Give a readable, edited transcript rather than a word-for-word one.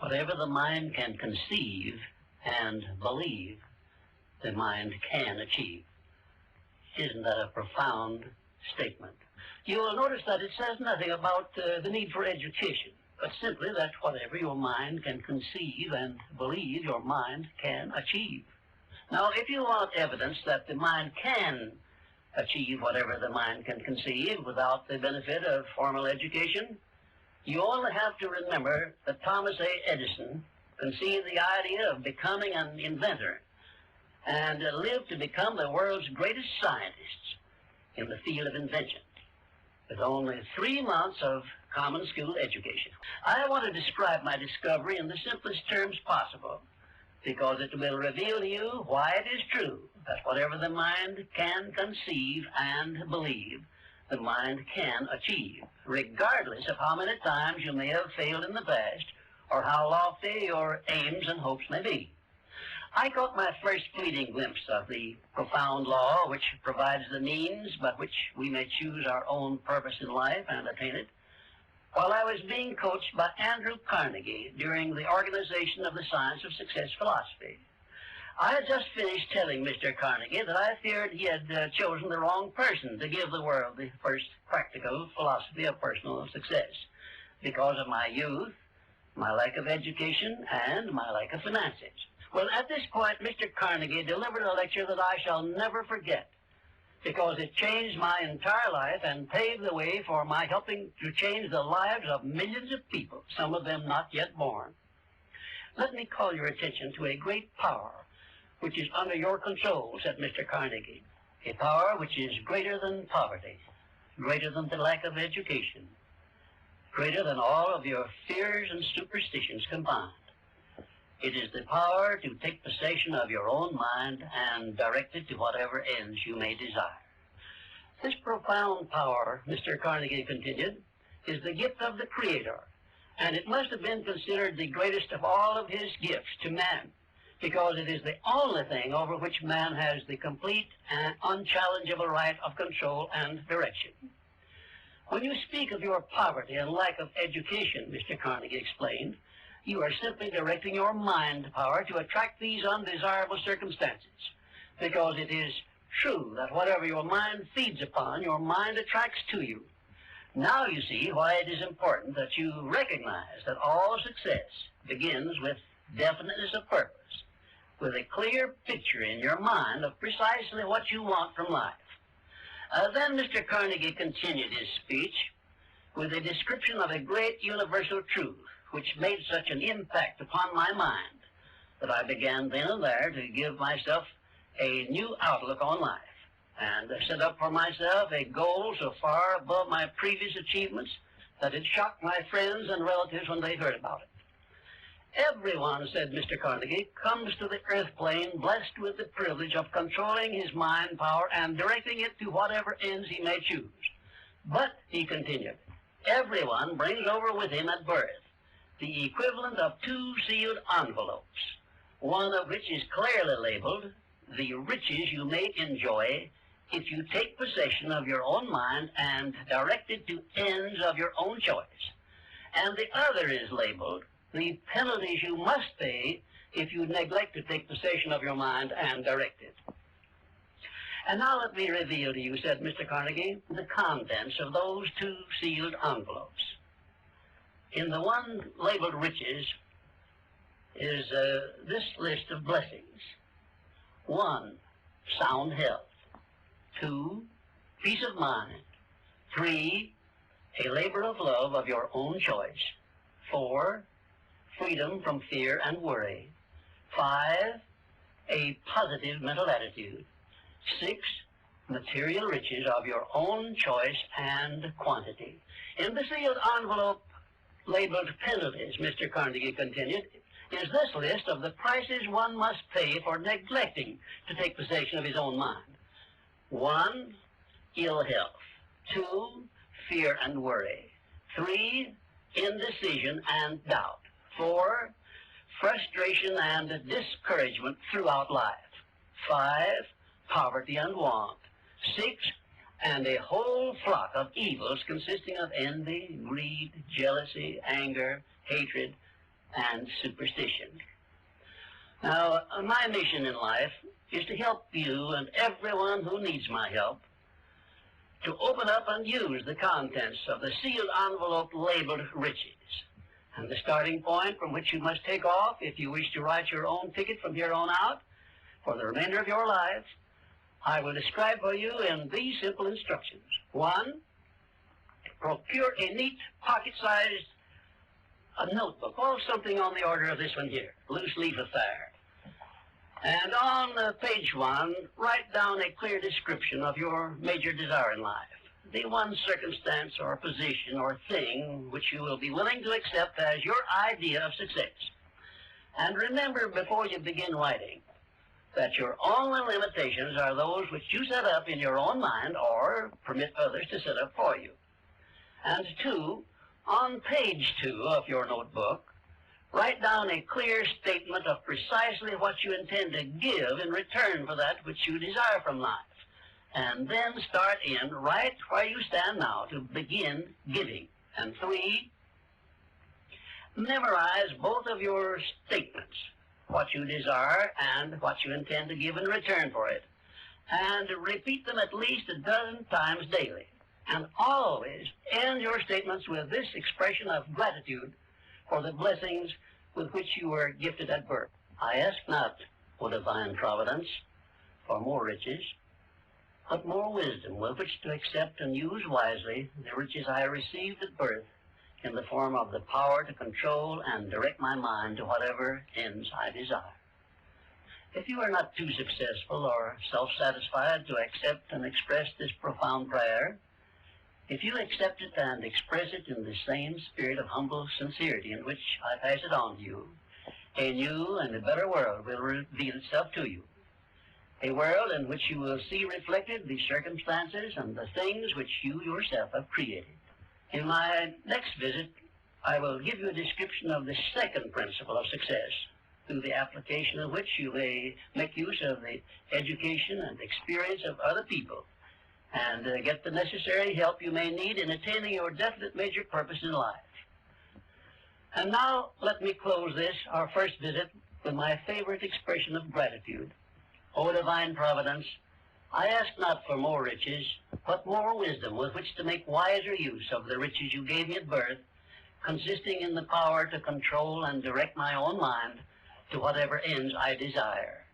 Whatever the mind can conceive and believe, the mind can achieve. Isn't that a profound statement? You will notice that it says nothing about the need for education, but simply that whatever your mind can conceive and believe, your mind can achieve. Now, if you want evidence that the mind can achieve whatever the mind can conceive without the benefit of formal education, you only have to remember that Thomas A. Edison conceived the idea of becoming an inventor and lived to become the world's greatest scientist in the field of invention with only 3 months of common school education. I want to describe my discovery in the simplest terms possible, because it will reveal to you why it is true that whatever the mind can conceive and believe, the mind can achieve, regardless of how many times you may have failed in the past or how lofty your aims and hopes may be. I caught my first fleeting glimpse of the profound law which provides the means by which we may choose our own purpose in life and attain it, while I was being coached by Andrew Carnegie during the organization of the Science of Success philosophy. I had just finished telling Mr. Carnegie that I feared he had chosen the wrong person to give the world the first practical philosophy of personal success because of my youth, my lack of education, and my lack of finances. Well, at this point, Mr. Carnegie delivered a lecture that I shall never forget, because it changed my entire life and paved the way for my helping to change the lives of millions of people, some of them not yet born. Let me call your attention to a great power which is under your control, said Mr. Carnegie, a power which is greater than poverty, greater than the lack of education, greater than all of your fears and superstitions combined. It is the power to take possession of your own mind and direct it to whatever ends you may desire. This profound power, Mr. Carnegie continued, is the gift of the Creator, and it must have been considered the greatest of all of his gifts to man, because it is the only thing over which man has the complete and unchallengeable right of control and direction. When you speak of your poverty and lack of education, Mr. Carnegie explained, you are simply directing your mind power to attract these undesirable circumstances, because it is true that whatever your mind feeds upon, your mind attracts to you. Now you see why it is important that you recognize that all success begins with definiteness of purpose, with a clear picture in your mind of precisely what you want from life. Then Mr. Carnegie continued his speech with a description of a great universal truth which made such an impact upon my mind that I began then and there to give myself a new outlook on life and set up for myself a goal so far above my previous achievements that it shocked my friends and relatives when they heard about it. Everyone, said Mr. Carnegie, comes to the earth plane blessed with the privilege of controlling his mind power and directing it to whatever ends he may choose. But, he continued, everyone brings over with him at birth the equivalent of 2 sealed envelopes, one of which is clearly labeled, the riches you may enjoy if you take possession of your own mind and direct it to ends of your own choice. And the other is labeled, the penalties you must pay if you neglect to take possession of your mind and direct it. And now let me reveal to you, said Mr. Carnegie, the contents of those 2 sealed envelopes. In the one labeled riches is this list of blessings. 1, sound health. 2, peace of mind. 3, a labor of love of your own choice. 4, freedom from fear and worry. 5, a positive mental attitude. 6, material riches of your own choice and quantity. In the sealed envelope labeled penalties, Mr. Carnegie continued, is this list of the prices one must pay for neglecting to take possession of his own mind. 1, ill health. 2, fear and worry. 3, indecision and doubt. 4, frustration and discouragement throughout life. 5, poverty and want. 6, and a whole flock of evils consisting of envy, greed, jealousy, anger, hatred, and superstition. Now, my mission in life is to help you and everyone who needs my help to open up and use the contents of the sealed envelope labeled riches. And the starting point from which you must take off if you wish to write your own ticket from here on out for the remainder of your life, I will describe for you in these simple instructions. 1, procure a neat pocket-sized notebook, or something on the order of this one here, loose leaf affair. And on page 1, write down a clear description of your major desire in life, the one circumstance or position or thing which you will be willing to accept as your idea of success. And remember before you begin writing that your only limitations are those which you set up in your own mind or permit others to set up for you. And 2, on page 2 of your notebook, write down a clear statement of precisely what you intend to give in return for that which you desire from life. And then start in right where you stand now to begin giving. And 3, memorize both of your statements, what you desire and what you intend to give in return for it, and repeat them at least a dozen times daily. And always end your statements with this expression of gratitude for the blessings with which you were gifted at birth. I ask not, O divine providence, for more riches, but more wisdom with which to accept and use wisely the riches I received at birth in the form of the power to control and direct my mind to whatever ends I desire. If you are not too successful or self-satisfied to accept and express this profound prayer, if you accept it and express it in the same spirit of humble sincerity in which I pass it on to you, a new and a better world will reveal itself to you. A world in which you will see reflected the circumstances and the things which you yourself have created. In my next visit, I will give you a description of the second principle of success, through the application of which you may make use of the education and experience of other people and get the necessary help you may need in attaining your definite major purpose in life. And now let me close this, our first visit, with my favorite expression of gratitude. O divine providence, I ask not for more riches, but more wisdom with which to make wiser use of the riches you gave me at birth, consisting in the power to control and direct my own mind to whatever ends I desire.